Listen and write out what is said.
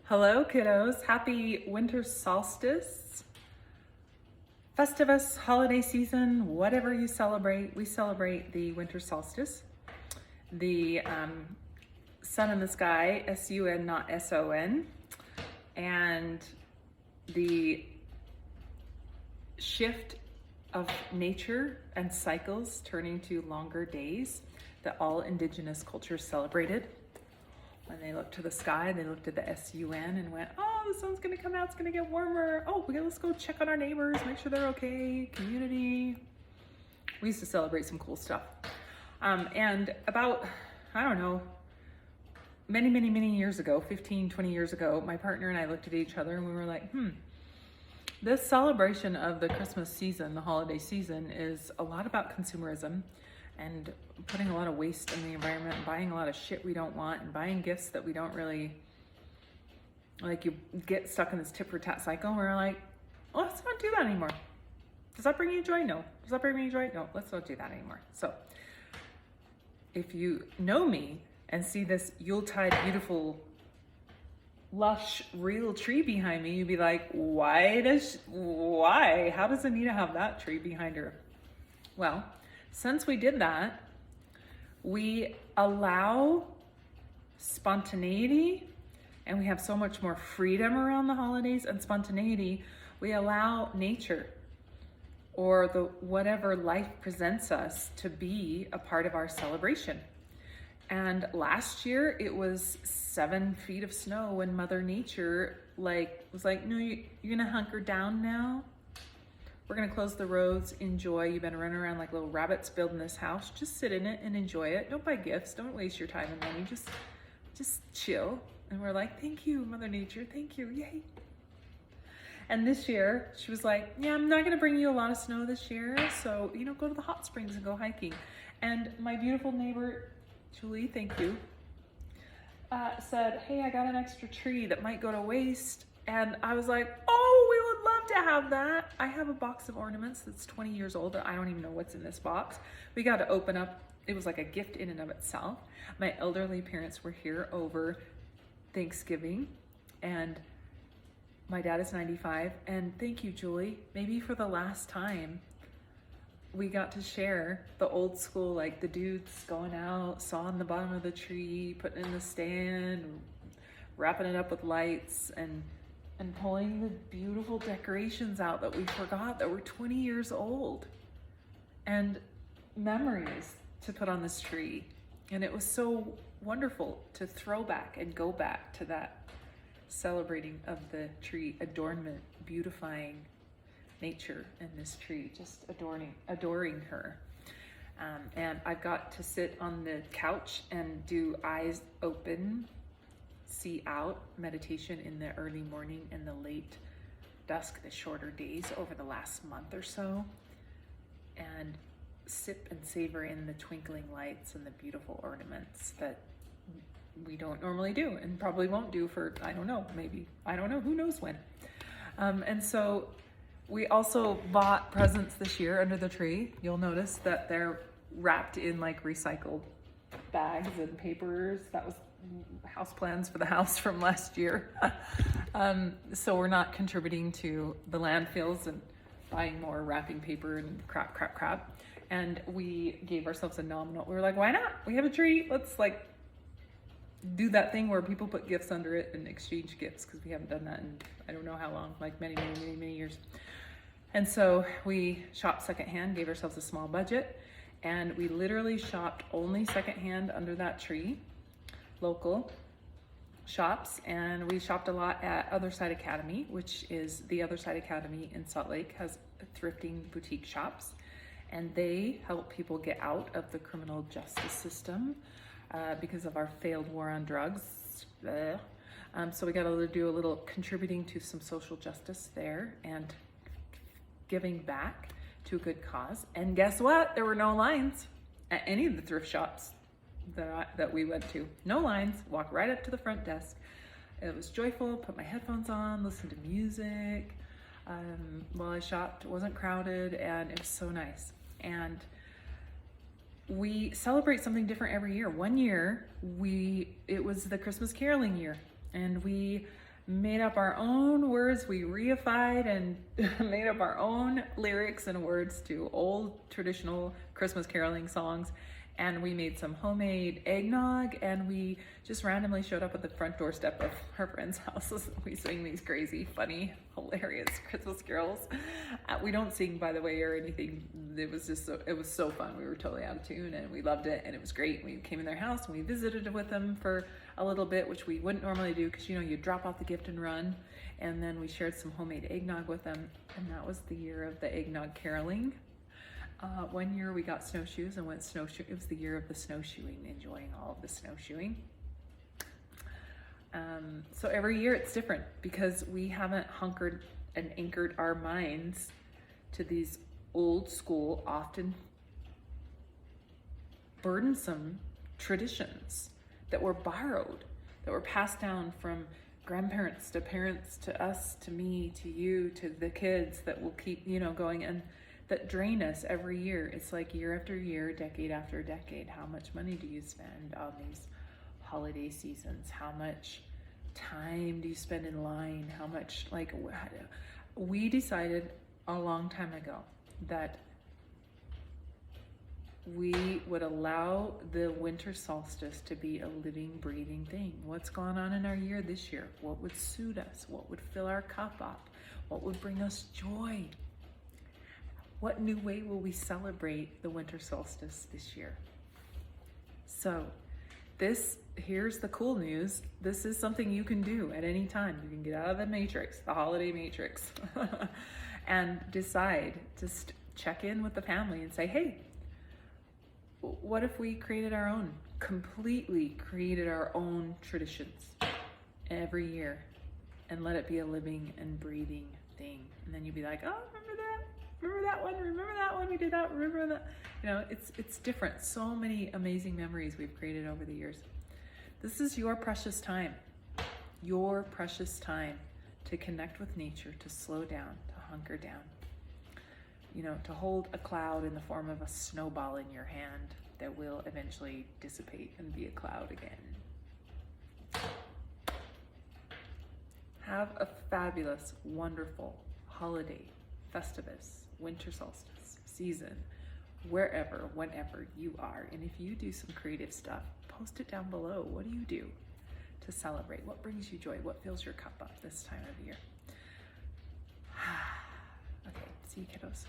Hello, kiddos. Happy winter solstice, Festivus, holiday season, whatever you celebrate. We celebrate the winter solstice. The sun in the sky, S-U-N, not S-O-N. And the shift of nature and cycles turning to longer days that all indigenous cultures celebrated. When they looked to the sky, they looked at the S-U-N and went, oh, the sun's gonna come out, it's gonna get warmer. Oh, let's go check on our neighbors, make sure they're okay, community. We used to celebrate some cool stuff. And about, I don't know, many years ago, 15, 20 years ago, my partner and I looked at each other and we were like, this celebration of the Christmas season, the holiday season, is a lot about consumerism and putting a lot of waste in the environment and buying a lot of shit we don't want and buying gifts that we don't really, like, you get stuck in this tit for tat cycle and we're like, oh, let's not do that anymore. Does that bring you joy? No. Does that bring me joy? No, let's not do that anymore. So if you know me and see this Yuletide beautiful lush real tree behind me, you'd be like, why? How does Anita have that tree behind her? Well, since we did that, we allow spontaneity and we have so much more freedom around the holidays and spontaneity. We allow nature or the whatever life presents us to be a part of our celebration. And last year it was 7 feet of snow when Mother Nature was like, no, you're gonna hunker down now. We're gonna close the roads, enjoy. You've been running around like little rabbits building this house. Just sit in it and enjoy it. Don't buy gifts, don't waste your time and money. Just chill. And we're like, thank you, Mother Nature, thank you, yay. And this year, she was like, yeah, I'm not gonna bring you a lot of snow this year, so, go to the hot springs and go hiking. And my beautiful neighbor, Julie, thank you, said, hey, I got an extra tree that might go to waste. And I was like, oh, we would love to have that. I have a box of ornaments that's 20 years old that I don't even know what's in this box. We got to open up. It was like a gift in and of itself. My elderly parents were here over Thanksgiving and my dad is 95. And thank you, Julie. Maybe for the last time, we got to share the old school, like the dudes going out, sawing the bottom of the tree, putting it in the stand, wrapping it up with lights and pulling the beautiful decorations out that we forgot that were 20 years old and memories to put on this tree. And it was so wonderful to throw back and go back to that celebrating of the tree, adornment, beautifying nature in this tree, just adoring her. And I got to sit on the couch and do eyes open, see out meditation in the early morning and the late dusk, the shorter days over the last month or so, and sip and savor in the twinkling lights and the beautiful ornaments that we don't normally do and probably won't do for, I don't know, who knows when. And so we also bought presents this year under the tree. You'll notice that they're wrapped in like recycled bags and papers. That was house plans for the house from last year. So we're not contributing to the landfills and buying more wrapping paper and crap. And we gave ourselves a nominal. We were like, why not? We have a tree. Let's do that thing where people put gifts under it and exchange gifts, because we haven't done that in I don't know how long, like many years. And so we shopped secondhand, gave ourselves a small budget, and we literally shopped only secondhand under that tree, local shops. And we shopped a lot at Other Side Academy, which is the Other Side Academy in Salt Lake, has thrifting boutique shops, and they help people get out of the criminal justice system because of our failed war on drugs. So we got to do a little contributing to some social justice there and giving back to a good cause. And guess what? There were no lines at any of the thrift shops that we went to. No lines. Walk right up to the front desk. It was joyful. Put my headphones on, listen to music while I shopped. It wasn't crowded, and it was so nice. And we celebrate something different every year. One year, it was the Christmas caroling year, and we made up our own words. We reified and made up our own lyrics and words to old traditional Christmas caroling songs. And we made some homemade eggnog, and we just randomly showed up at the front doorstep of our friends' houses. We sing these crazy, funny, hilarious Christmas carols. We don't sing, by the way, or anything. It was just it was so fun. We were totally out of tune, and we loved it, and it was great. We came in their house and we visited with them for a little bit, which we wouldn't normally do because, you know, you drop off the gift and run. And then we shared some homemade eggnog with them, and that was the year of the eggnog caroling. One year we got snowshoes and went snowshoeing. It was the year of the snowshoeing, enjoying all of the snowshoeing. So every year it's different because we haven't hunkered and anchored our minds to these old school, often burdensome traditions that were borrowed, that were passed down from grandparents to parents to us, to me, to you, to the kids, that will keep, you know, going, and that drain us every year. It's like year after year, decade after decade. How much money do you spend on these holiday seasons? How much time do you spend in line? How much, like, we decided a long time ago that we would allow the winter solstice to be a living, breathing thing. What's gone on in our year this year? What would suit us? What would fill our cup up? What would bring us joy? What new way will we celebrate the winter solstice this year? So here's the cool news. This is something you can do at any time. You can get out of the matrix, the holiday matrix, and decide, just check in with the family and say, hey, what if we completely created our own traditions every year and let it be a living and breathing thing? And then you'd be like, oh, remember that one, we did that, remember that. You know, it's different. So many amazing memories we've created over the years. This is your precious time to connect with nature, to slow down, to hunker down. You know, to hold a cloud in the form of a snowball in your hand that will eventually dissipate and be a cloud again. Have a fabulous, wonderful holiday, Festivus, winter solstice season, wherever, whenever you are. And if you do some creative stuff, post it down below. What do you do to celebrate? What brings you joy? What fills your cup up this time of year? Okay, see you, kiddos.